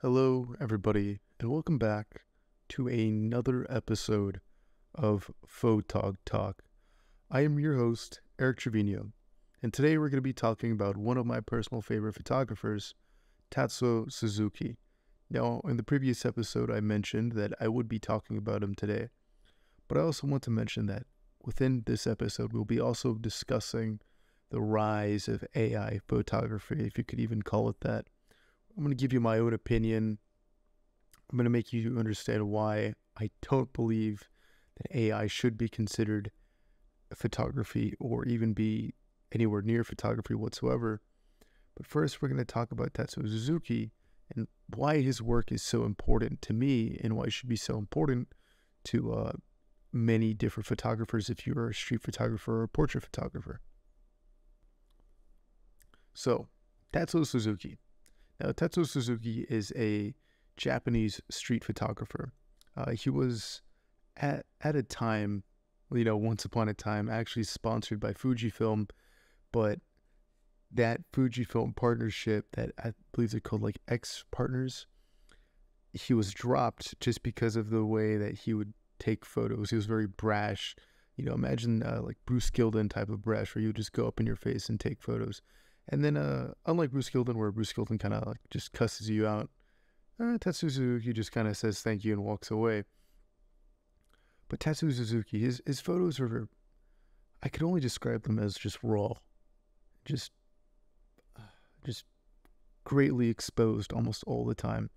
Hello, everybody, and welcome back to another episode of Photogtalk. I am your host, Eric Trevino, and today we're going to be talking about one of my personal favorite photographers, Tatsou Suzuki. Now, in the previous episode, I mentioned that I would be talking about him today, but I also want to mention that within this episode, we'll be also discussing the rise of AI photography, if you could even call it that. I'm going to give you my own opinion. I'm going to make you understand why I don't believe that AI should be considered photography or even be anywhere near photography whatsoever. But first, we're going to talk about Tatsou Suzuki and why his work is so important to me and why it should be so important to many different photographers if you're a street photographer or a portrait photographer. So, Tatsou Suzuki. Now, Tatsou Suzuki is a Japanese street photographer. He was at a time, once upon a time, actually sponsored by Fujifilm, but that Fujifilm partnership that I believe they're called like X Partners, he was dropped just because of the way that he would take photos. He was very brash. Imagine like Bruce Gilden type of brash where you would just go up in your face and take photos. And then, unlike Bruce Gilden, where Bruce Gilden kind of like just cusses you out, Tatsou Suzuki just kind of says thank you and walks away. But Tatsou Suzuki, his photos are, I could only describe them as just raw, just greatly exposed almost all the time.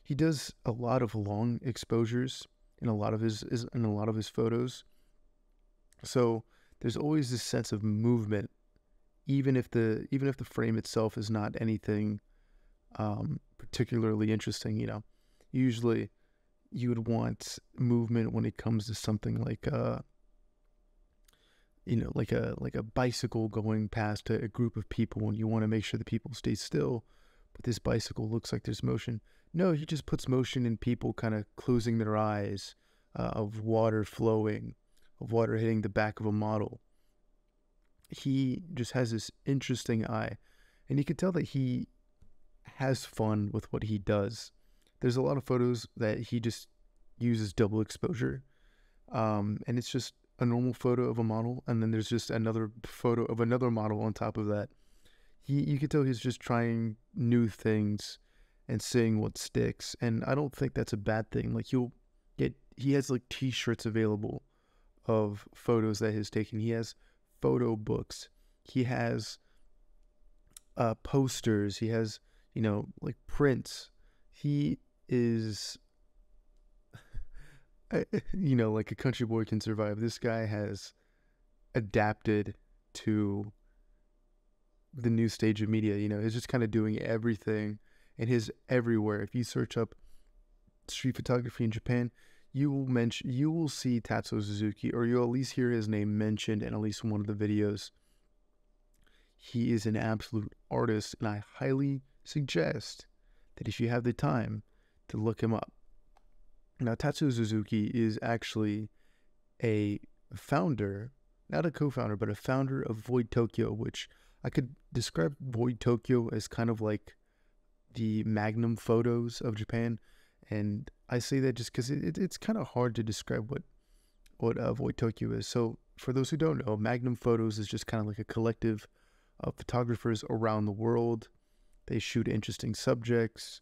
He does a lot of long exposures in a lot of his photos. So there's always this sense of movement. Even if the frame itself is not anything particularly interesting, usually you would want movement when it comes to something like like a bicycle going past a group of people, and you want to make sure the people stay still, but this bicycle looks like there's motion. No, he just puts motion in people kind of closing their eyes, of water flowing, of water hitting the back of a model. He just has this interesting eye, and you can tell that he has fun with what he does. There's a lot of photos that he just uses double exposure, and it's just a normal photo of a model, and then there's just another photo of another model on top of that. You can tell he's just trying new things and seeing what sticks, and I don't think that's a bad thing. Like he has like t-shirts available of photos that he's taken. He has photo books, he has posters, he has like prints. He is like a country boy can survive. This guy has adapted to the new stage of media. He's just kind of doing everything, and he's everywhere. If you search up street photography in Japan, you will see Tatsou Suzuki, or you'll at least hear his name mentioned in at least one of the videos. He is an absolute artist, and I highly suggest that if you have the time to look him up. Now, Tatsou Suzuki is actually a founder, not a co-founder, but a founder of Void Tokyo, which I could describe Void Tokyo as kind of like the Magnum Photos of Japan. And I say that just because it's kind of hard to describe what Void Tokyo is. So for those who don't know, Magnum Photos is just kind of like a collective of photographers around the world. They shoot interesting subjects.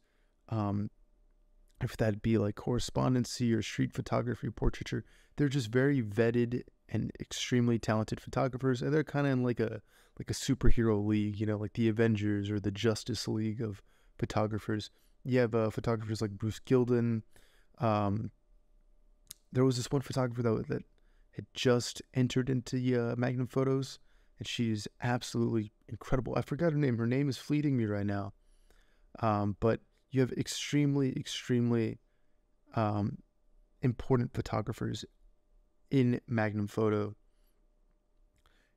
If that'd be like correspondency or street photography, portraiture, they're just very vetted and extremely talented photographers, and they're kind of in like a superhero league, like the Avengers or the Justice League of photographers. You have photographers like Bruce Gilden. There was this one photographer that had just entered into Magnum Photos. and she is absolutely incredible. I forgot her name. Her name is fleeting me right now. But you have extremely um, important photographers in Magnum Photo,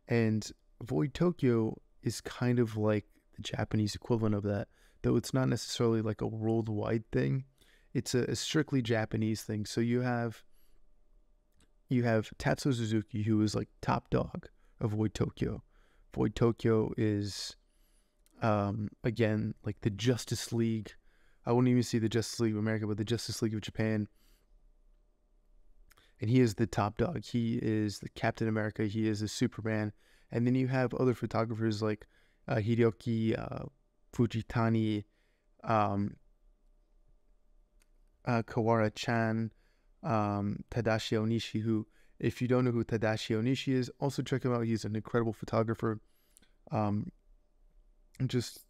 and Void Tokyo is kind of like the Japanese equivalent of that, though it's not necessarily like a worldwide thing. It's a strictly Japanese thing. So you have Tatsou Suzuki, who is like top dog of Void Tokyo. Void Tokyo is again like the Justice League. I wouldn't even see the Justice League of America, but the Justice League of Japan. And he is the top dog. He is the Captain America. He is the Superman. And then you have other photographers like Hideyoki Fujitani, um, Kawara-chan, Tadashi Onishi, who, if you don't know who Tadashi Onishi is, also check him out. He's an incredible photographer. Um, just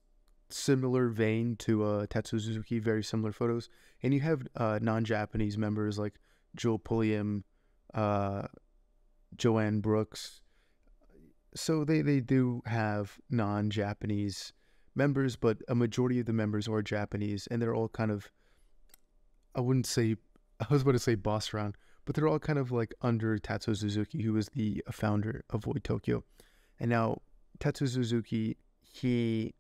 similar vein to Tatsou Suzuki, very similar photos. And you have non-Japanese members like Joel Pulliam, Joanne Brooks. So they do have non-Japanese members, but a majority of the members are Japanese, and they're all kind of, I wouldn't say, I was about to say boss around, but they're all kind of like under Tatsou Suzuki, who is the founder of Void Tokyo. And now Tatsou Suzuki, he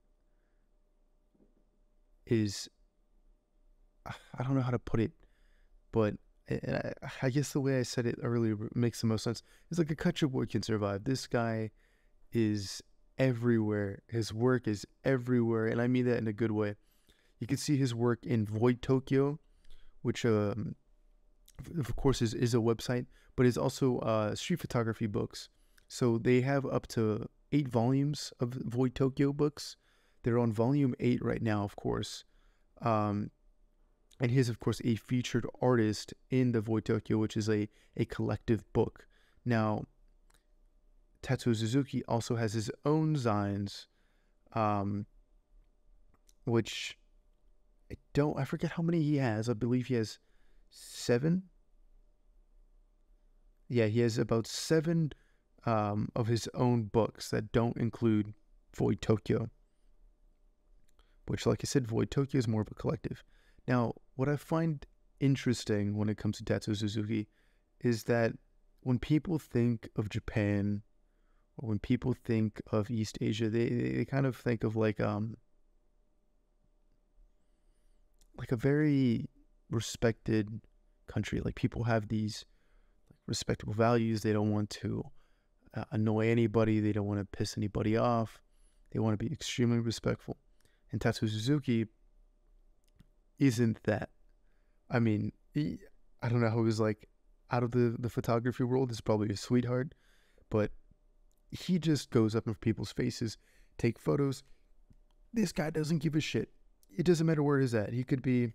is, I don't know how to put it, but I guess the way I said it earlier makes the most sense. It's like a cut your boy can survive. This guy is everywhere. His work is everywhere, and I mean that in a good way. You can see his work in Void Tokyo, which of course is a website, but is also street photography books. So they have up to 8 volumes of Void Tokyo books. They're on volume 8 right now, of course. And he's, of course, a featured artist in the Void Tokyo, which is a collective book. Now, Tatsou Suzuki also has his own zines, which I forget how many he has. I believe he has 7. Yeah, he has about 7 of his own books that don't include Void Tokyo, which, like I said, Void Tokyo is more of a collective. Now, what I find interesting when it comes to Tatsou Suzuki is that when people think of Japan, or when people think of East Asia, they kind of think of like a very respected country. Like, people have these respectable values. They don't want to annoy anybody. They don't want to piss anybody off. They want to be extremely respectful. And Tatsou Suzuki isn't that. I mean, I don't know how he's like out of the photography world. He's probably a sweetheart, but he just goes up in people's faces, take photos. This guy doesn't give a shit. It doesn't matter where he's at. He could be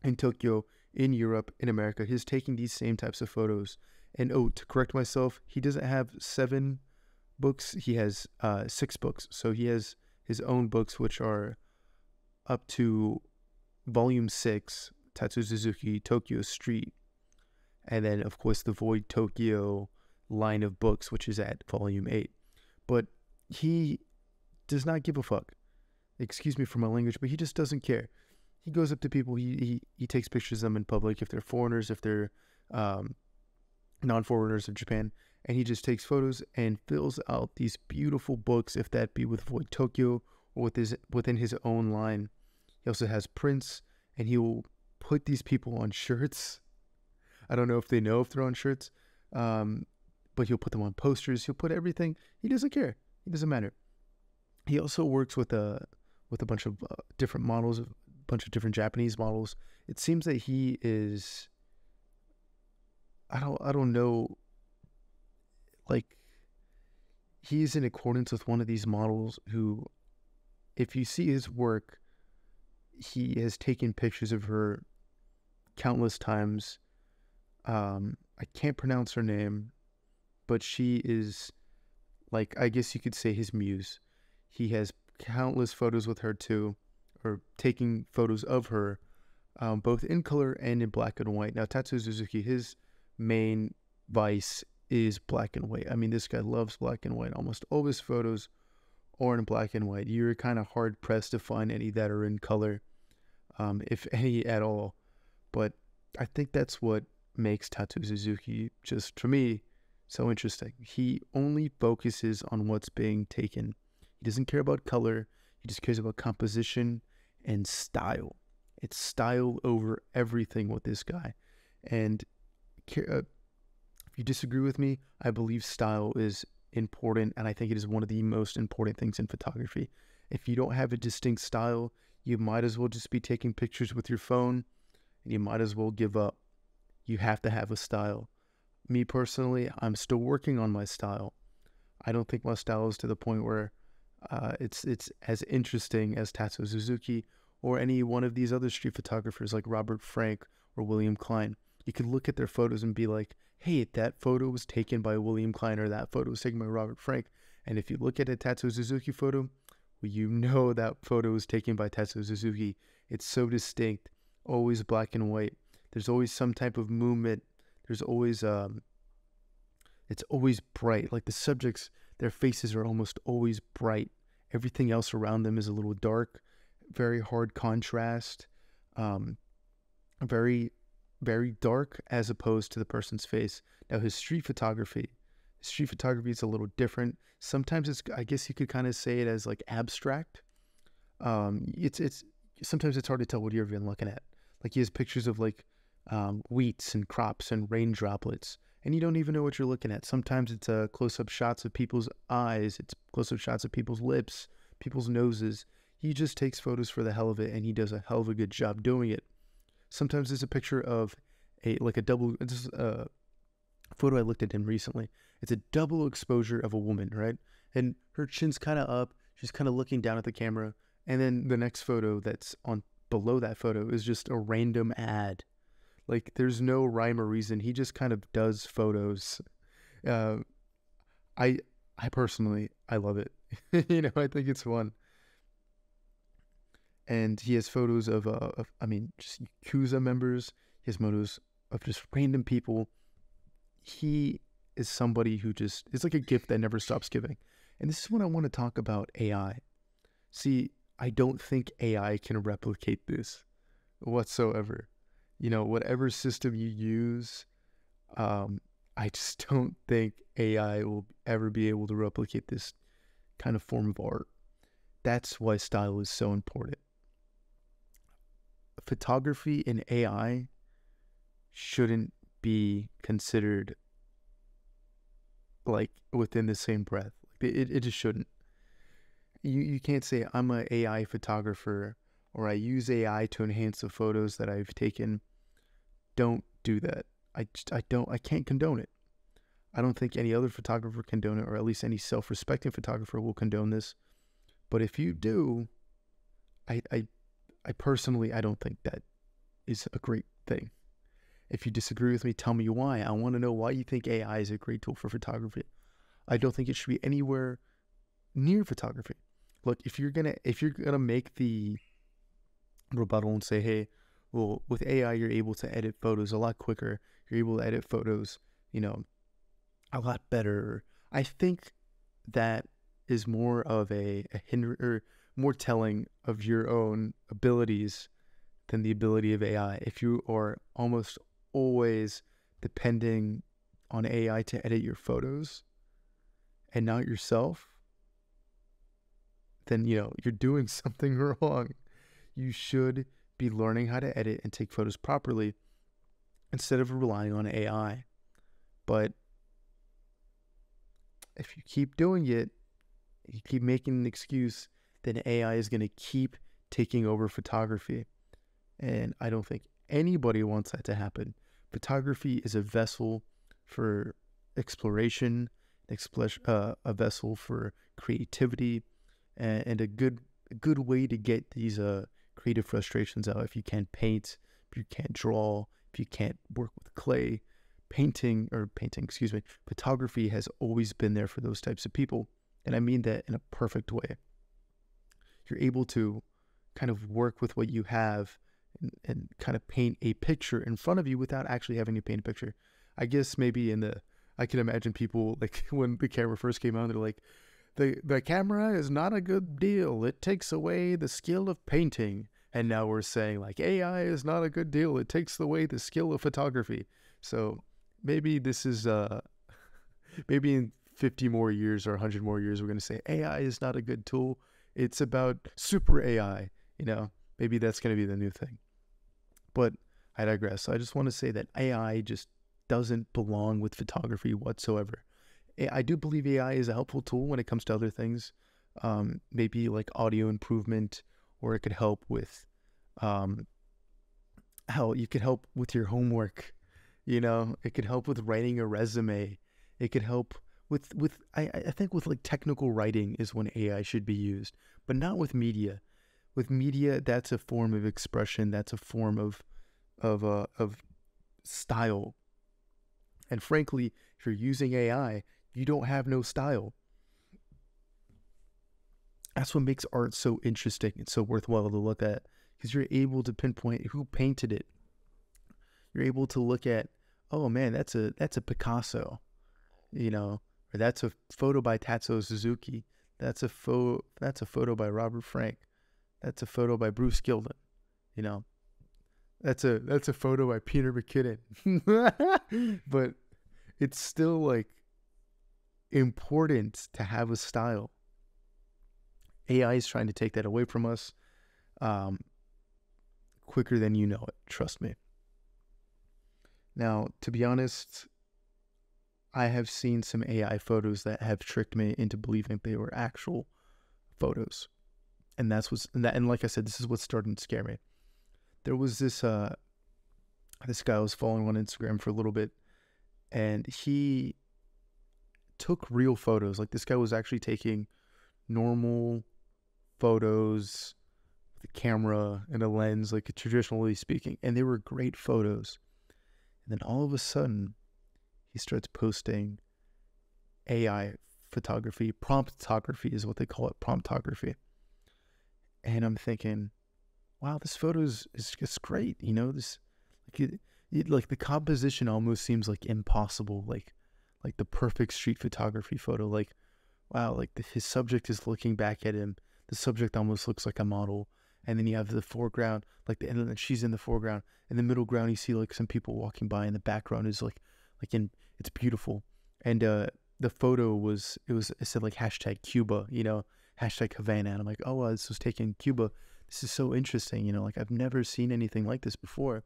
in Tokyo, in Europe, in America. He's taking these same types of photos. And to correct myself, he doesn't have 7 books. He has 6 books. So he has his own books, which are up to Volume 6, Tatsou Suzuki, Tokyo Street. And then, of course, the Void Tokyo line of books, which is at Volume 8. But he does not give a fuck. Excuse me for my language, but he just doesn't care. He goes up to people. He takes pictures of them in public, if they're foreigners, if they're non-foreigners of Japan. And he just takes photos and fills out these beautiful books, if that be with Void Tokyo or within his own line. He also has prints, and he will put these people on shirts. I don't know if they know if they're on shirts, but he'll put them on posters. He'll put everything. He doesn't care. It doesn't matter. He also works with a bunch of different models, a bunch of different Japanese models. It seems that he is, I don't know, like, he's in accordance with one of these models who, if you see his work, he has taken pictures of her countless times. I can't pronounce her name, but she is, like, I guess you could say his muse. He has countless photos with her too, or taking photos of her, both in color and in black and white. Now, Tatsou Suzuki, his main vice is black and white. I mean, this guy loves black and white. Almost all his photos are in black and white. You're kind of hard pressed to find any that are in color, if any at all. But I think that's what makes Tatsou Suzuki, just for me, so interesting. He only focuses on what's being taken. He doesn't care about color. He just cares about composition and style. It's style over everything with this guy. And if you disagree with me, I believe style is important, and I think it is one of the most important things in photography. If you don't have a distinct style, you might as well just be taking pictures with your phone, and you might as well give up. You have to have a style. Me personally, I'm still working on my style. I don't think my style is to the point where it's as interesting as Tatsou Suzuki or any one of these other street photographers like Robert Frank or William Klein. You could look at their photos and be like, hey, that photo was taken by William Klein, or that photo was taken by Robert Frank. And if you look at a Tatsou Suzuki photo, well, you know that photo was taken by Tatsou Suzuki. It's so distinct, always black and white. There's always some type of movement. There's always, it's always bright. Like the subjects, their faces are almost always bright. Everything else around them is a little dark, very hard contrast, very, very dark as opposed to the person's face. Now his street photography is a little different. Sometimes it's, I guess you could kind of say it as like abstract. It's sometimes it's hard to tell what you're even looking at. Like he has pictures of like wheats and crops and rain droplets, and you don't even know what you're looking at. Sometimes it's close-up shots of people's eyes, it's close-up shots of people's lips, people's noses. He just takes photos for the hell of it, and he does a hell of a good job doing it. Sometimes there's a picture of a photo I looked at him recently. It's a double exposure of a woman, right? And her chin's kind of up, she's kind of looking down at the camera, and then the next photo that's on below that photo is just a random ad. Like there's no rhyme or reason. He just kind of does photos. I personally, I love it. You know, I think it's fun. And he has photos of just Yakuza members. He has photos of just random people. He is somebody who just, it's like a gift that never stops giving. And this is when I want to talk about AI. See, I don't think AI can replicate this whatsoever. You know, whatever system you use, I just don't think AI will ever be able to replicate this kind of form of art. That's why style is so important. Photography and AI shouldn't be considered like within the same breath. It just shouldn't. You can't say I'm an AI photographer or I use AI to enhance the photos that I've taken. Don't do that. I can't condone it. I don't think any other photographer can condone it, or at least any self-respecting photographer will condone this. But if you do, I personally, I don't think that is a great thing. If you disagree with me, tell me why. I want to know why you think AI is a great tool for photography. I don't think it should be anywhere near photography. Look, if you're gonna make the rebuttal and say, hey, well, with AI, you're able to edit photos a lot quicker. You're able to edit photos, a lot better. I think that is more of a hinder, or more telling of your own abilities than the ability of AI. If you are almost always depending on AI to edit your photos and not yourself, then, you're doing something wrong. You should be learning how to edit and take photos properly instead of relying on AI. But if you keep doing it, you keep making an excuse, then AI is going to keep taking over photography. And I don't think anybody wants that to happen. Photography is a vessel for exploration, a vessel for creativity, and a good way to get these creative frustrations out. If you can't paint, if you can't draw, if you can't work with clay, photography has always been there for those types of people. And I mean that in a perfect way. You're able to kind of work with what you have and kind of paint a picture in front of you without actually having to paint a picture. I guess maybe in the I can imagine people like when the camera first came out, they're like, the camera is not a good deal. It takes away the skill of painting. And now we're saying like AI is not a good deal. It takes away the skill of photography. So maybe this is maybe in 50 more years or 100 more years we're going to say AI is not a good tool. It's about super AI, you know. Maybe that's going to be the new thing. But I digress. So I just want to say that AI just doesn't belong with photography whatsoever. I do believe AI is a helpful tool when it comes to other things, maybe like audio improvement, or it could help with how you could help with your homework. You know, it could help with writing a resume. It could help with I think with like technical writing is when AI should be used, but not with media. With media, that's a form of expression. That's a form of style. And frankly, if you're using AI, you don't have no style. That's what makes art so interesting and so worthwhile to look at, because you're able to pinpoint who painted it. You're able to look at, oh man, that's a Picasso, you know, or that's a photo by Tatsou Suzuki. That's a photo by Robert Frank. That's a photo by Bruce Gilden. You know, that's a photo by Peter McKinnon. But it's still like important to have a style. AI is trying to take that away from us quicker than you know it. Trust me. Now, to be honest, I have seen some AI photos that have tricked me into believing they were actual photos. And and like I said, this is what's starting to scare me. There was this guy I was following on Instagram for a little bit, and he took real photos. Like, this guy was actually taking normal photos with a camera and a lens, like traditionally speaking, and they were great photos. And then all of a sudden, he starts posting AI photography. Promptography is what they call it, promptography. And I'm thinking, wow, this photo is just great. You know, this like the composition almost seems like impossible, like the perfect street photography photo. Like, wow, like his subject is looking back at him. The subject almost looks like a model. And then you have the foreground, and then she's in the foreground. In the middle ground, you see like some people walking by, and the background is it's beautiful. And the photo it said like hashtag Cuba, you know, hashtag Havana. And I'm like, oh, wow, this was taken in Cuba. This is so interesting. You know, like I've never seen anything like this before.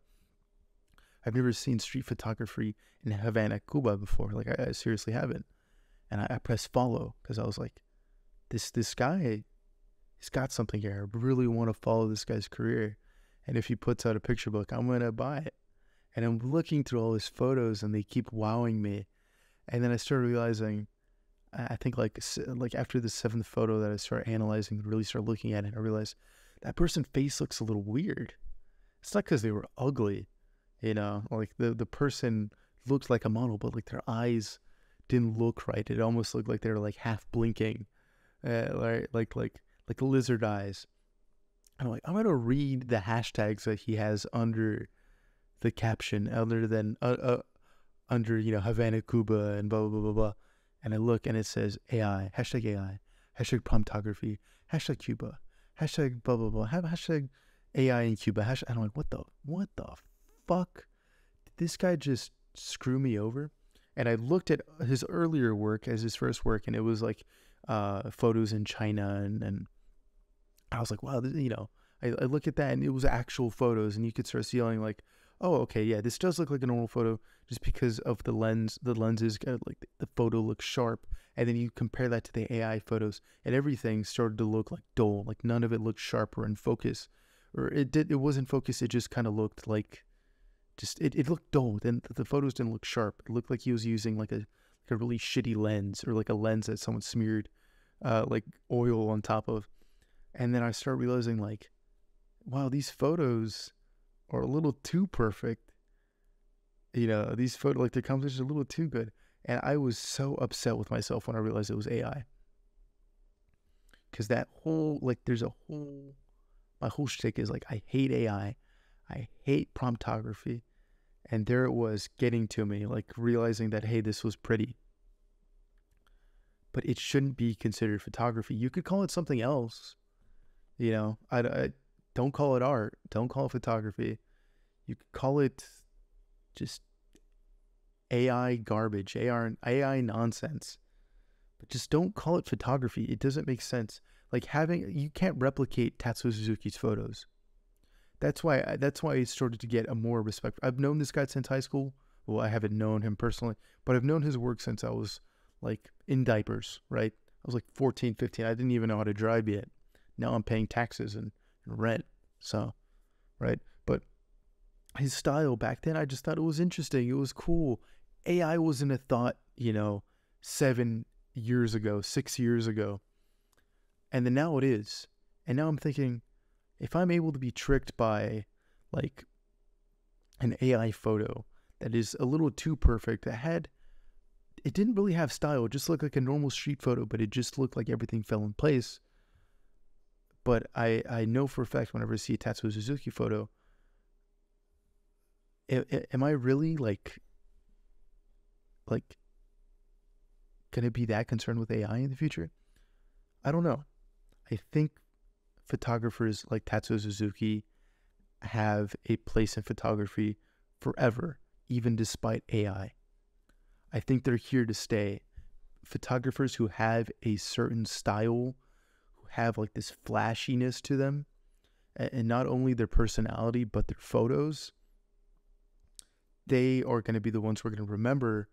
I've never seen street photography in Havana, Cuba before. Like I seriously haven't. And I pressed follow because I was like, this guy, he's got something here. I really want to follow this guy's career. And if he puts out a picture book, I'm going to buy it. And I'm looking through all his photos, and they keep wowing me. And then I started realizing, I think like after the 7th photo that I started analyzing, really started looking at it, I realized that person's face looks a little weird. It's not because they were ugly, you know, like the person looked like a model, but like their eyes didn't look right. It almost looked like they were like half blinking, like lizard eyes. And I'm like, I'm going to read the hashtags that he has under the caption, other than under, you know, Havana, Cuba, and blah, blah, blah, blah, blah. And I look, and it says AI, hashtag promptography, hashtag Cuba, hashtag blah, blah, blah, hashtag AI in Cuba, hashtag. And I'm like, what the fuck? Did this guy just screw me over? And I looked at his earlier work as his first work, and it was like photos in China, and I was like, wow, you know, I look at that, and it was actual photos, and you could start seeing like, oh, okay, yeah, this does look like a normal photo just because of the lenses, like the photo looks sharp, and then you compare that to the AI photos, and everything started to look like dull, like none of it looked sharp or in focus, or it wasn't focused, it just kind of looked like, it looked dull. Then the photos didn't look sharp. It looked like he was using like a really shitty lens, or like a lens that someone smeared like oil on top of. And then I start realizing like, wow, these photos are a little too perfect. You know, these photos, like the composition is a little too good. And I was so upset with myself when I realized it was AI. Because that whole, like, my whole shtick is like, I hate AI. I hate promptography. And there it was getting to me, like realizing that, hey, this was pretty. But it shouldn't be considered photography. You could call it something else. I don't call it art. Don't call it photography. You could call it just AI garbage, AI nonsense. But just don't call it photography. It doesn't make sense. Like you can't replicate Tatsou Suzuki's photos. That's why I started to get a more respect. I've known this guy since high school. Well, I haven't known him personally, but I've known his work since I was like in diapers, right? I was like 14, 15. I didn't even know how to drive yet. Now I'm paying taxes and rent. So, right? But his style back then, I just thought it was interesting. It was cool. AI wasn't a thought, 7 years ago, 6 years ago. And then now it is. And now I'm thinking, if I'm able to be tricked by like an AI photo that is a little too perfect, it didn't really have style. It just looked like a normal street photo, but it just looked like everything fell in place. But I know for a fact whenever I see a Tatsou Suzuki photo, am I really like gonna be that concerned with AI in the future? I don't know. I think photographers like Tatsou Suzuki have a place in photography forever, even despite AI. I think they're here to stay. Photographers who have a certain style, who have like this flashiness to them, and not only their personality, but their photos, they are going to be the ones we're going to remember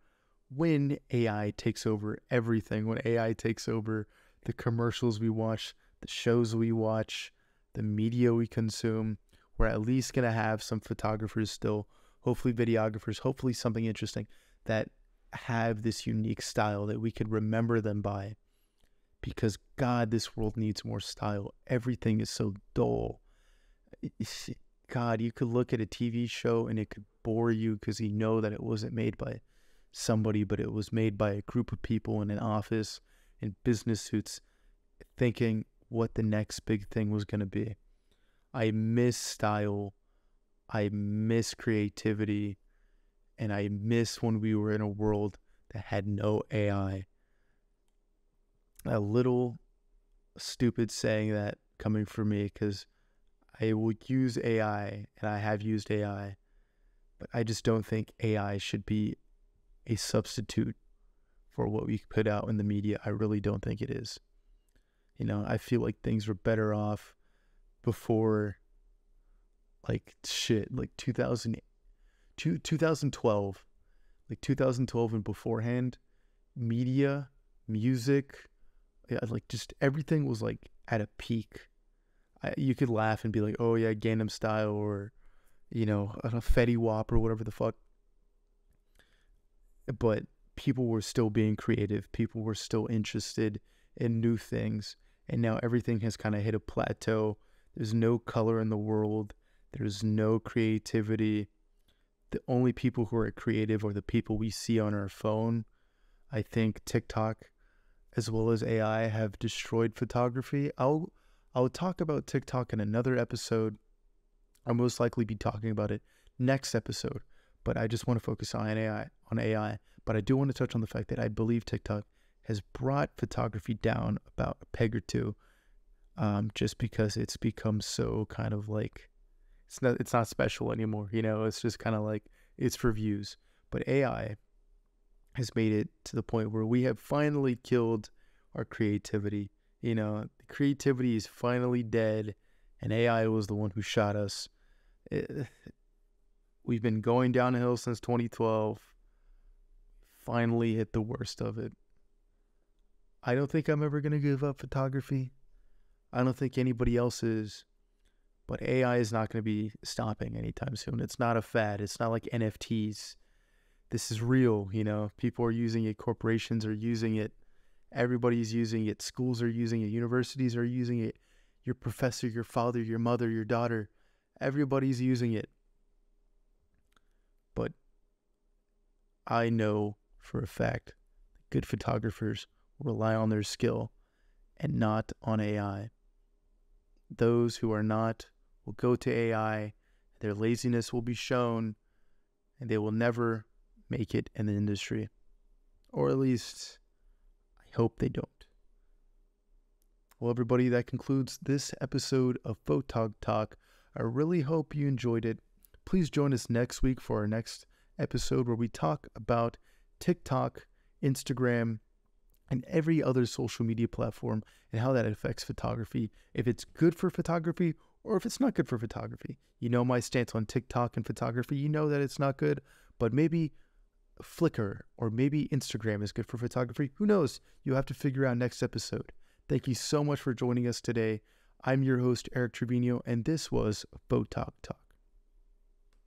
when AI takes over everything, when AI takes over the commercials we watch, the shows we watch, the media we consume. We're at least going to have some photographers still, hopefully videographers, hopefully something interesting that have this unique style that we could remember them by. Because God, this world needs more style. Everything is so dull. God, you could look at a TV show and it could bore you because you know that it wasn't made by somebody, but it was made by a group of people in an office in business suits thinking what the next big thing was going to be. I miss style. I miss creativity. And I miss when we were in a world that had no AI. A little stupid saying that coming from me because I will use AI and I have used AI, but I just don't think AI should be a substitute for what we put out in the media. I really don't think it is. I feel like things were better off before like 2012, like 2012 and beforehand, media, music, like just everything was like at a peak. You could laugh and be like, oh yeah, Gangnam Style or, a Fetty Wap or whatever the fuck. But people were still being creative. People were still interested in new things. And now everything has kind of hit a plateau. There's no color in the world. There's no creativity. The only people who are creative are the people we see on our phone. I think TikTok as well as AI have destroyed photography. I'll talk about TikTok in another episode. I'll most likely be talking about it next episode, but I just want to focus on AI. But I do want to touch on the fact that I believe TikTok has brought photography down about a peg or two, just because it's become so kind of like it's not special anymore. It's just kind of like it's for views. But AI has made it to the point where we have finally killed our creativity. The creativity is finally dead, and AI was the one who shot us. We've been going downhill since 2012. Finally hit the worst of it. I don't think I'm ever going to give up photography. I don't think anybody else is. But AI is not going to be stopping anytime soon. It's not a fad. It's not like NFTs. This is real, People are using it. Corporations are using it. Everybody's using it. Schools are using it. Universities are using it. Your professor, your father, your mother, your daughter. Everybody's using it. But I know for a fact good photographers rely on their skill and not on AI. Those who are not will go to AI. Their laziness will be shown, and they will never make it in the industry. Or at least, I hope they don't. Well, everybody, that concludes this episode of Photogtalk. I really hope you enjoyed it. Please join us next week for our next episode where we talk about TikTok, Instagram, and every other social media platform and how that affects photography. If it's good for photography or if it's not good for photography. You know my stance on TikTok and photography. You know that it's not good, but maybe Flickr or maybe Instagram is good for photography. Who knows? You'll have to figure out next episode. Thank you so much for joining us today. I'm your host, Eric Trevino, and this was Photogtalk.